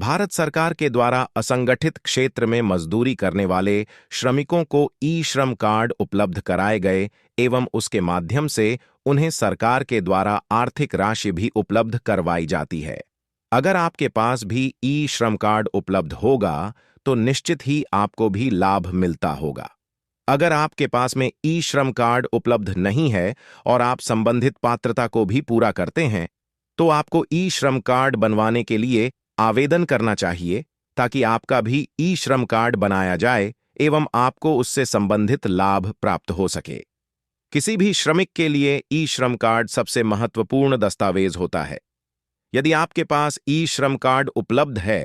भारत सरकार के द्वारा असंगठित क्षेत्र में मजदूरी करने वाले श्रमिकों को ई श्रम कार्ड उपलब्ध कराए गए एवं उसके माध्यम से उन्हें सरकार के द्वारा आर्थिक राशि भी उपलब्ध करवाई जाती है। अगर आपके पास भी ई श्रम कार्ड उपलब्ध होगा तो निश्चित ही आपको भी लाभ मिलता होगा। अगर आपके पास में ई श्रम कार्ड उपलब्ध नहीं है और आप संबंधित पात्रता को भी पूरा करते हैं तो आपको ई श्रम कार्ड बनवाने के लिए आवेदन करना चाहिए ताकि आपका भी ई श्रम कार्ड बनाया जाए एवं आपको उससे संबंधित लाभ प्राप्त हो सके। किसी भी श्रमिक के लिए ई श्रम कार्ड सबसे महत्वपूर्ण दस्तावेज होता है। यदि आपके पास ई श्रम कार्ड उपलब्ध है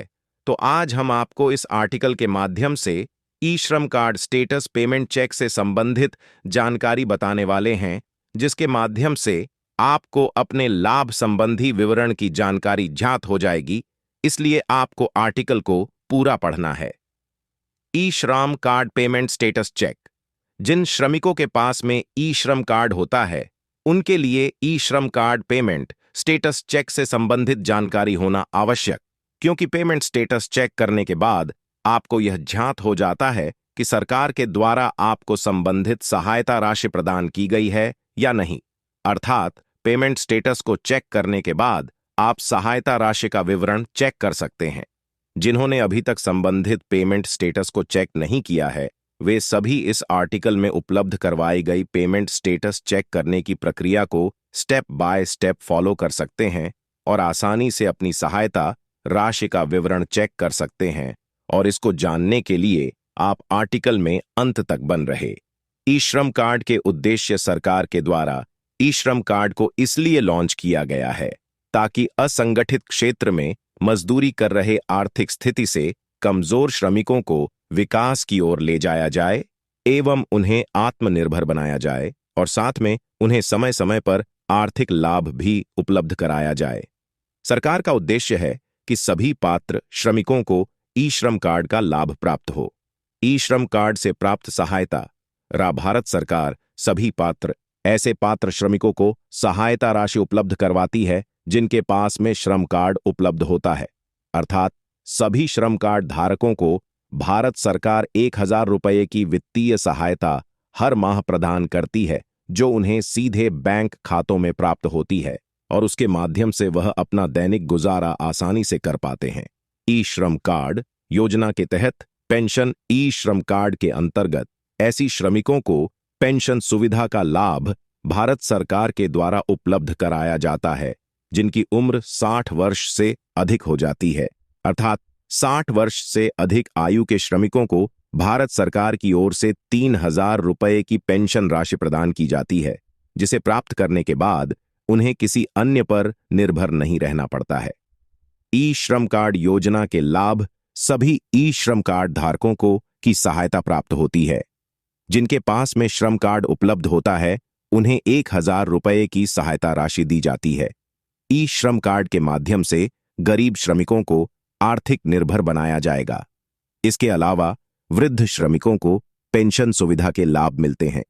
तो आज हम आपको इस आर्टिकल के माध्यम से ई श्रम कार्ड स्टेटस पेमेंट चेक से संबंधित जानकारी बताने वाले हैं, जिसके माध्यम से आपको अपने लाभ संबंधी विवरण की जानकारी ज्ञात हो जाएगी। इसलिए आपको आर्टिकल को पूरा पढ़ना है। ई श्रम कार्ड पेमेंट स्टेटस चेक। जिन श्रमिकों के पास में ई श्रम कार्ड होता है उनके लिए ई श्रम कार्ड पेमेंट स्टेटस चेक से संबंधित जानकारी होना आवश्यक, क्योंकि पेमेंट स्टेटस चेक करने के बाद आपको यह ज्ञात हो जाता है कि सरकार के द्वारा आपको संबंधित सहायता राशि प्रदान की गई है या नहीं। अर्थात पेमेंट स्टेटस को चेक करने के बाद आप सहायता राशि का विवरण चेक कर सकते हैं। जिन्होंने अभी तक संबंधित पेमेंट स्टेटस को चेक नहीं किया है वे सभी इस आर्टिकल में उपलब्ध करवाई गई पेमेंट स्टेटस चेक करने की प्रक्रिया को स्टेप बाय स्टेप फॉलो कर सकते हैं और आसानी से अपनी सहायता राशि का विवरण चेक कर सकते हैं। और इसको जानने के लिए आप आर्टिकल में अंत तक बन रहे। ई श्रम कार्ड के उद्देश्य सरकार के द्वारा ई श्रम कार्ड को इसलिए लॉन्च किया गया है ताकि असंगठित क्षेत्र में मजदूरी कर रहे आर्थिक स्थिति से कमजोर श्रमिकों को विकास की ओर ले जाया जाए एवं उन्हें आत्मनिर्भर बनाया जाए और साथ में उन्हें समय समय पर आर्थिक लाभ भी उपलब्ध कराया जाए। सरकार का उद्देश्य है कि सभी पात्र श्रमिकों को ई श्रम कार्ड का लाभ प्राप्त हो। ई श्रम कार्ड से प्राप्त सहायता भारत सरकार सभी ऐसे पात्र श्रमिकों को सहायता राशि उपलब्ध करवाती है जिनके पास में श्रम कार्ड उपलब्ध होता है। अर्थात सभी श्रम कार्ड धारकों को भारत सरकार 1000 रुपये की वित्तीय सहायता हर माह प्रदान करती है, जो उन्हें सीधे बैंक खातों में प्राप्त होती है और उसके माध्यम से वह अपना दैनिक गुजारा आसानी से कर पाते हैं। ई श्रम कार्ड योजना के तहत पेंशन ई श्रम कार्ड के अंतर्गत ऐसी श्रमिकों को पेंशन सुविधा का लाभ भारत सरकार के द्वारा उपलब्ध कराया जाता है जिनकी उम्र 60 वर्ष से अधिक हो जाती है। अर्थात 60 वर्ष से अधिक आयु के श्रमिकों को भारत सरकार की ओर से 3000 रुपये की पेंशन राशि प्रदान की जाती है, जिसे प्राप्त करने के बाद उन्हें किसी अन्य पर निर्भर नहीं रहना पड़ता है। ई श्रम कार्ड योजना के लाभ सभी ई श्रम कार्ड धारकों को की सहायता प्राप्त होती है। जिनके पास में श्रम कार्ड उपलब्ध होता है उन्हें 1000 रुपये की सहायता राशि दी जाती है। ई श्रम कार्ड के माध्यम से गरीब श्रमिकों को आर्थिक निर्भर बनाया जाएगा। इसके अलावा वृद्ध श्रमिकों को पेंशन सुविधा के लाभ मिलते हैं।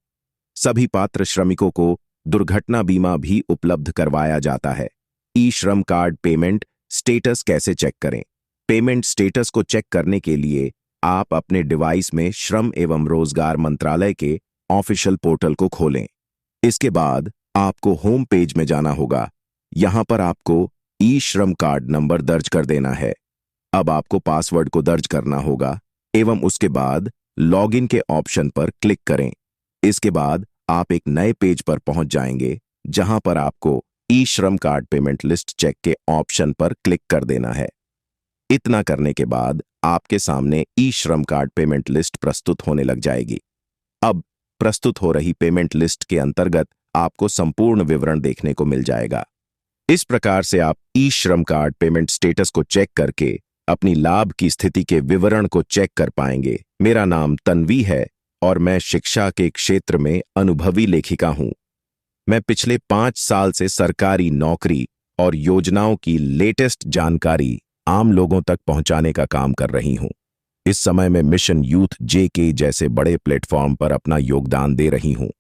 सभी पात्र श्रमिकों को दुर्घटना बीमा भी उपलब्ध करवाया जाता है। ई श्रम कार्ड पेमेंट स्टेटस कैसे चेक करें? पेमेंट स्टेटस को चेक करने के लिए आप अपने डिवाइस में श्रम एवं रोजगार मंत्रालय के ऑफिशियल पोर्टल को खोलें। इसके बाद आपको होम पेज में जाना होगा। यहां पर आपको ई श्रम कार्ड नंबर दर्ज कर देना है। अब आपको पासवर्ड को दर्ज करना होगा एवं उसके बाद लॉगिन के ऑप्शन पर क्लिक करें। इसके बाद आप एक नए पेज पर पहुंच जाएंगे जहां पर आपको ई श्रम कार्ड पेमेंट लिस्ट चेक के ऑप्शन पर क्लिक कर देना है। इतना करने के बाद आपके सामने ई श्रम कार्ड पेमेंट लिस्ट प्रस्तुत होने लग जाएगी। अब प्रस्तुत हो रही पेमेंट लिस्ट के अंतर्गत आपको संपूर्ण विवरण देखने को मिल जाएगा। इस प्रकार से आप ई श्रम कार्ड पेमेंट स्टेटस को चेक करके अपनी लाभ की स्थिति के विवरण को चेक कर पाएंगे। मेरा नाम तन्वी है और मैं शिक्षा के क्षेत्र में अनुभवी लेखिका हूं। मैं पिछले 5 साल से सरकारी नौकरी और योजनाओं की लेटेस्ट जानकारी आम लोगों तक पहुंचाने का काम कर रही हूं। इस समय मैं मिशन यूथ जेके जैसे बड़े प्लेटफॉर्म पर अपना योगदान दे रही हूं।